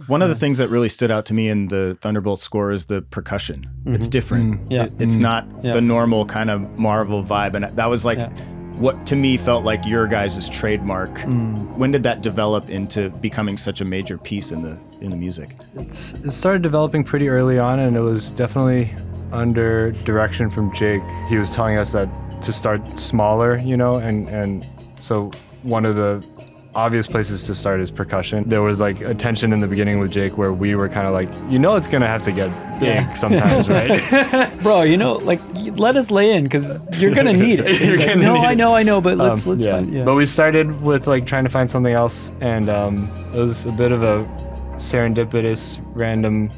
One of the things that really stood out to me in the Thunderbolts score is the percussion. It's different. It's not the normal kind of Marvel vibe. And that was like what to me felt like your guys' trademark. When did that develop into becoming such a major piece in the music? It started developing pretty early on, and it was definitely under direction from Jake. He was telling us that to start smaller, you know, and so one of the obvious places to start is percussion. There was like a tension in the beginning with Jake where we were kind of like, you know, it's gonna have to get big sometimes, right? Bro, you know, like, let us lay in because you're gonna need it. You're like, gonna no, need I it. know, but let's find. Yeah. But we started with like trying to find something else, and it was a bit of a serendipitous, random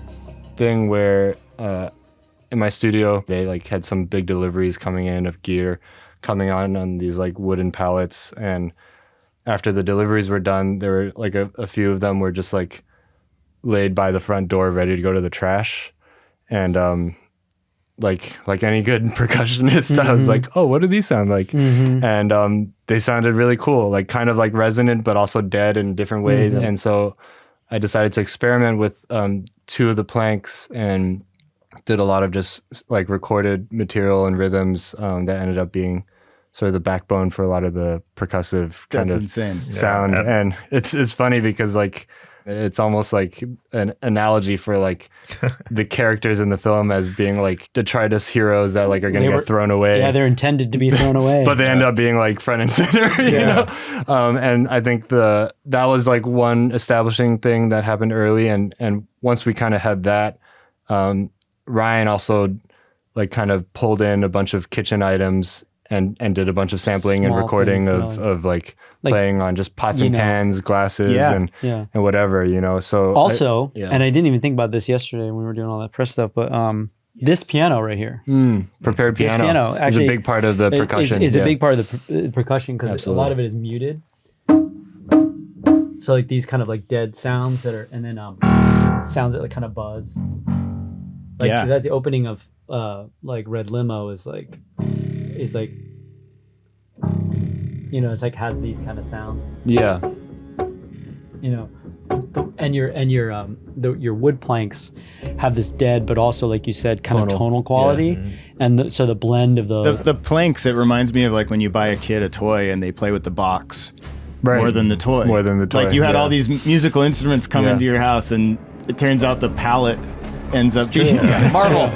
thing where in my studio they like had some big deliveries coming in of gear coming on these like wooden pallets, and after the deliveries were done, there were like a few of them were just like laid by the front door ready to go to the trash. And like any good percussionist, I was like, oh, what do these sound like? And they sounded really cool, like kind of like resonant, but also dead in different ways. And so I decided to experiment with 2 of the planks and did a lot of just like recorded material and rhythms that ended up being sort of the backbone for a lot of the percussive kind of sound. And it's funny because like it's almost like an analogy for like the characters in the film as being like detritus heroes that like are going to get thrown away. Yeah, they're intended to be thrown away. But they end up being like front and center, you know? And I think that was like one establishing thing that happened early. And once we kind of had that, Ryan also like kind of pulled in a bunch of kitchen items and did a bunch of sampling and recording of like playing on just pots and pans, glasses, and whatever, you know. So also, and I didn't even think about this yesterday when we were doing all that press stuff, but this piano right here, prepared piano, actually is a big part of the percussion. Is a big part of the percussion because a lot of it is muted. So like these kind of like dead sounds that are, and then sounds that like kind of buzz. Like that the opening of like Red Limo is like, you know, it's like has these kind of sounds. Yeah. You know, and your wood planks have this dead, but also like you said, kind of tonal quality, and so the blend of the planks. It reminds me of like when you buy a kid a toy and they play with the box more than the toy. More than the toy. Like you had all these musical instruments come into your house, and it turns out the palette ends up being Marvel.